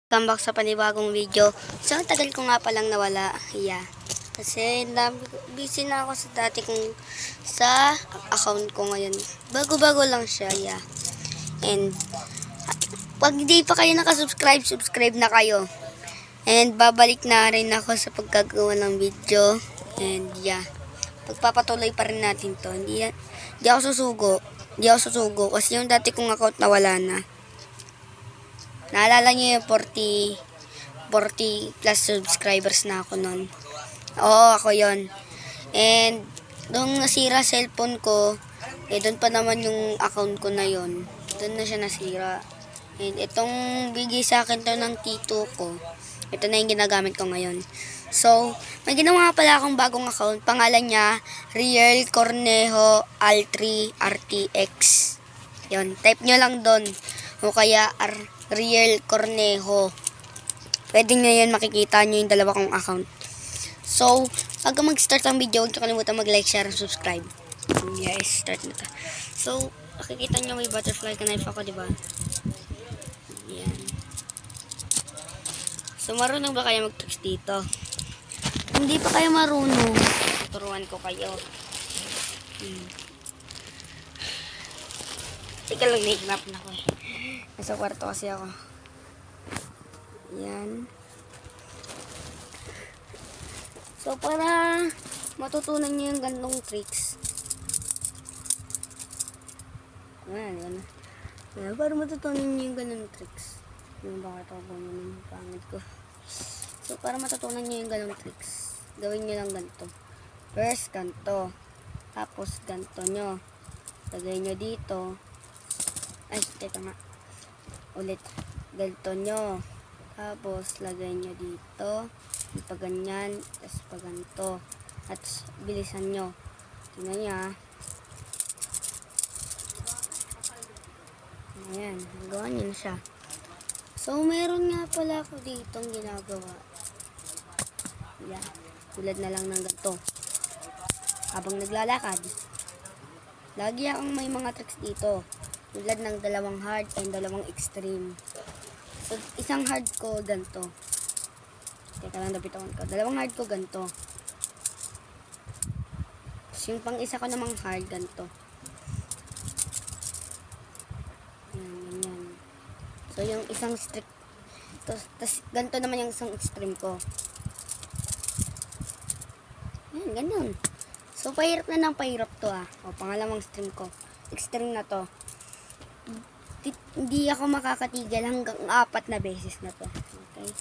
Welcome back sa panibagong video. So, ang tagal ko nga palang nawala. Yeah. Kasi, busy na ako sa dati kong sa account ko ngayon. Bago-bago lang siya. Yeah. And, pag hindi pa kayo nakasubscribe, subscribe na kayo. And, babalik na rin ako sa pagkagawa ng video. And, yeah. Pagpapatuloy pa rin natin to. Hindi ako susugo. Kasi yung dati kong account nawala na. Naalala niyo yung 40 plus subscribers na ako nun. Oo, ako yon. And, nung nasira cellphone ko, doon pa naman yung account ko na yon. Doon na siya nasira. And, itong bigay sa akin to ng tito ko. Ito na yung ginagamit ko ngayon. So, may ginawa pala akong bagong account. Pangalan niya, Riel Cornejo Altri RTX. Yon, type nyo lang doon. O kaya, Riel Cornejo. Pwede nyo yan, makikita nyo yung dalawa kong account. So, bago mag-start ang video, huwag nyo kalimutan mag-like, share, and subscribe. Yes, start na ta. So, makikita nyo may butterfly knife ako, diba? Yan. So, marunong ba kayo mag-tricks dito? Hindi pa kayo marunong, turuan ko kayo. Teka lang, nahihirap na ako eh. Nasa kwarto kasi ako. Yan. So, para matutunan nyo yung ganong tricks. Yan. Para matutunan nyo yung ganong tricks. Yung bakit ako ng pangit ko. So, para matutunan nyo yung ganong tricks, gawin nyo lang ganito. First, ganito. Tapos, ganito nyo. Lagay nyo dito. Ay, teka nga. Ulit, ganito nyo. Tapos, lagay nyo dito. Pag ganyan, tapos pag ganito. At bilisan nyo. Tingnan nyo ah. Ayan, nagawa nyo na siya. So, meron nga pala ako ditong ginagawa. Yan, tulad na lang ng ganito. Habang naglalakad, lagi akong may mga tricks dito. Tulad ng dalawang hard and dalawang extreme. So, isang hard ko ganito. Teka lang, nabitawan ko. Dalawang hard ko ganito. Tapos yung pang isa ko namang hard ganito. Yan, ganyan. So, yung isang strict. Tapos, ganito naman yung isang extreme ko. Yan, ganyan. So, pahirap na ng pahirap to ah. O, pangalawang stream ko. Extreme na to. Hindi ako makakatigil hanggang 4 na beses na to. Okay.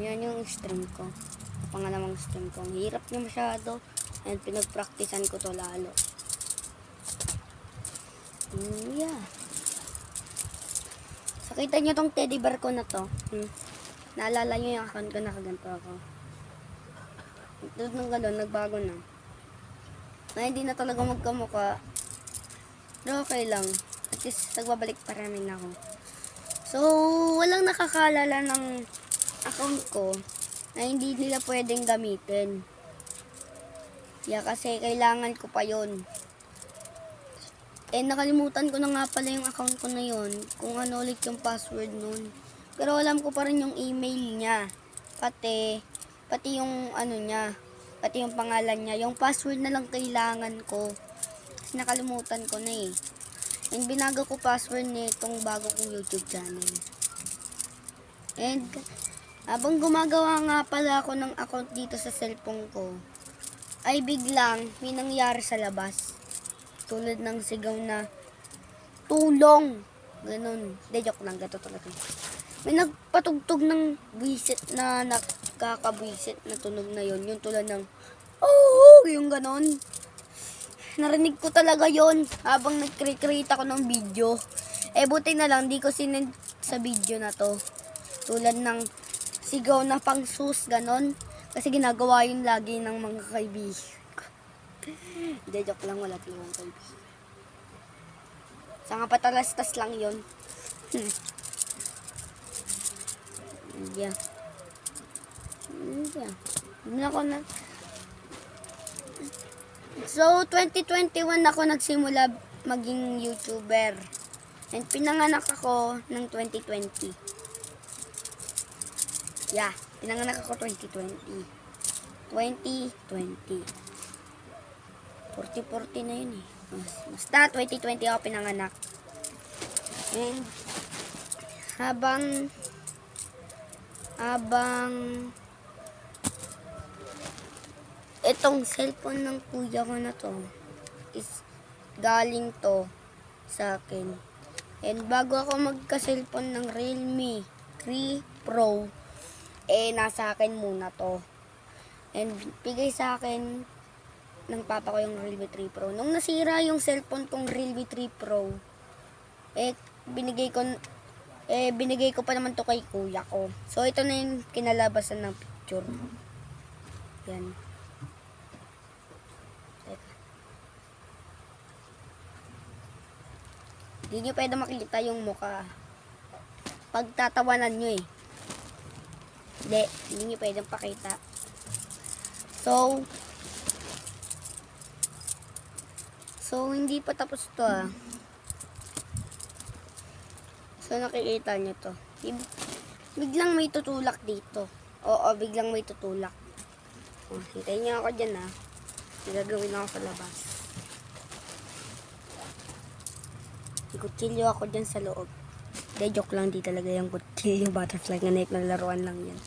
Ayan yung stream ko. Pangalawang stream ko. Ang hirap niya masyado. And pinagpraktisan ko to lalo. Yeah. So, kita nyo tong teddy bear ko na to. Naalala nyo yung account ko, nakaganto ako. Doon nung gano'n, nagbago na. Na hindi na talaga magkamukha. Pero okay lang. At least, nagbabalik pa rin ako. So, walang nakakalala ng account ko na hindi nila pwedeng gamitin. Yeah, kasi kailangan ko pa yon. Nakalimutan ko na nga pala yung account ko na yon. Kung ano ulit yung password nun. Pero alam ko pa rin yung email niya. Pati yung ano niya. Pati yung pangalan niya. Yung password na lang kailangan ko. Kasi nakalimutan ko na eh. And binago ko password nitong bago kong YouTube channel. And habang gumagawa nga pala ako ng account dito sa cellphone ko, ay biglang may nangyari sa labas. Tulad ng sigaw na tulong. Ganun. De, joke lang. Gato talaga. May nagpatugtog ng buwisit na nakakabwisit na tunog na yon. Yung tulad ng oh, yung ganon. Narinig ko talaga yon habang nag-create ako ng video. Buti na lang, di ko sinend sa video na to. Tulad ng sigaw na pang sus, ganon. Kasi ginagawa yun lagi ng mga kaibigan. Hindi, joke lang, wala tayong kaibigan. Sa nga patalastas lang yun. Yeah. Hindi ako na. So, 2021 ako nagsimula maging YouTuber. And pinanganak ako ng 2020. Yeah, pinanganak ako 2020. 2020. 40-40 na yun eh. Basta 2020 ako pinanganak. And habang itong cellphone ng kuya ko na to is galing to sa akin. And bago ako magka-cellphone ng Realme 3 Pro, nasa akin muna to. And bigay sa akin ng papa ko yung Realme 3 Pro. Nung nasira yung cellphone kong Realme 3 Pro, binigay ko pa naman to kay kuya ko. So, ito na yung kinalabasan ng picture. Yan. Hindi nyo pwede makita yung mukha. Pagtatawanan nyo eh. Hindi nyo pwede pakita. So, hindi pa tapos to ah. So, nakikita nyo to. Biglang may tutulak dito. Oo, biglang may tutulak. Hintayin nyo ako dyan ah. Gagawin ako sa labas. Kutsilyo ako dyan sa loob. Hindi, joke lang. Di talaga yung kutsilyo. Butterfly nga na laruan lang yan.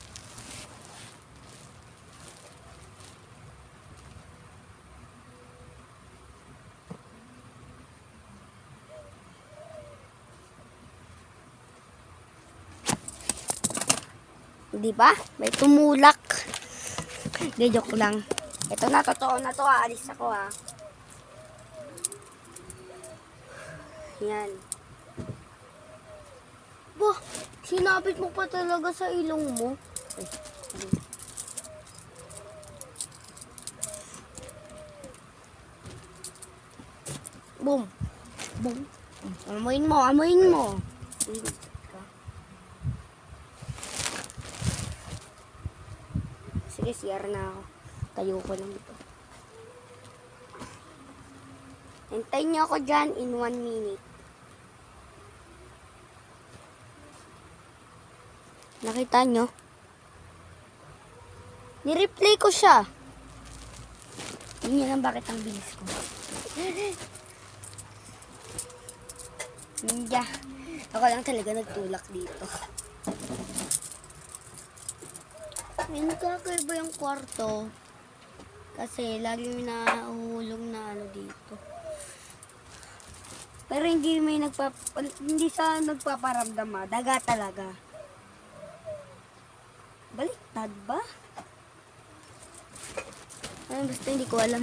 Di ba? May tumulak. Hindi, joke lang. Ito na, totoo na to. Alis ako ah. Yan. Bah, sinapit mo pa talaga sa ilong mo. Ay, boom. Boom. Amoyin mo, amoyin mo. Sige, CR na ako. Tayo ko lang ito. Hintayin niyo ako dyan in 1 minute. Nakita nyo? Ni-replay ko siya. Hindi nyo lang bakit ang bilis ko. Ninja. Ako lang talaga nagtulak dito. May nagkakaiba yung kwarto. Kasi lagi may nahuhulog na ano dito. Pero hindi sa nagpaparamdam ah. Daga talaga. Baliktad ba? Ay, basta hindi ko alam.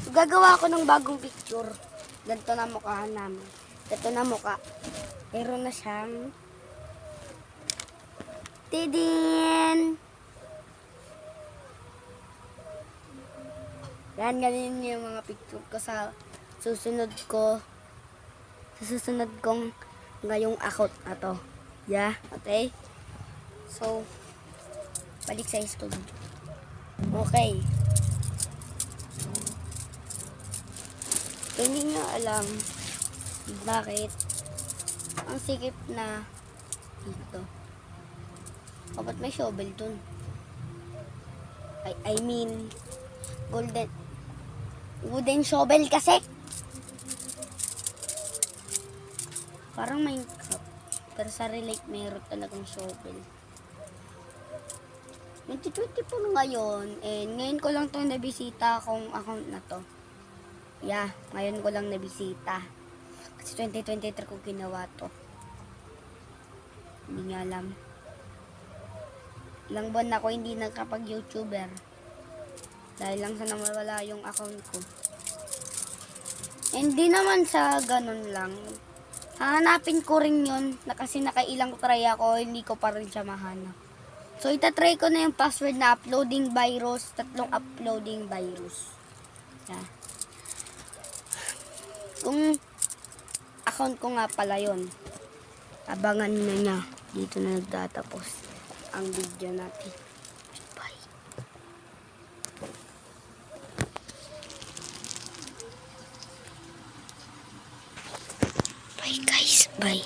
So, gagawa ako ng bagong picture. Ganito na mukha namin. Ito na mukha. Meron na siyang tidin! Yan, ganyan yung mga picture ko sa susunod kong ngayong account na to. Yeah, okay? So, balik sa studio. Okay. So, hindi nyo alam bakit ang sikip na dito. O, ba't may shovel dun? I mean, wooden shovel kasi. Parang Minecraft. Pero sa relate, mayroon talagang shovel. 2024 ngayon, ngayon ko lang itong nabisita akong account na to. Yeah, ngayon ko lang nabisita. Kasi 2023 ko ginawa to. Hindi nga alam. Ilang buwan na ako hindi nagkapag-YouTuber. Dahil lang sa nawala yung account ko. Hindi naman sa ganun lang. Hahanapin ko rin yun. Kasi nakailang try ako, hindi ko pa rin siya mahanap. So, itatry ko na yung password na uploading virus. 3 uploading virus. Yeah. Kung account ko nga pala yun, abangan nyo na. Dito na nagtatapos ang video natin. Okay guys, bye.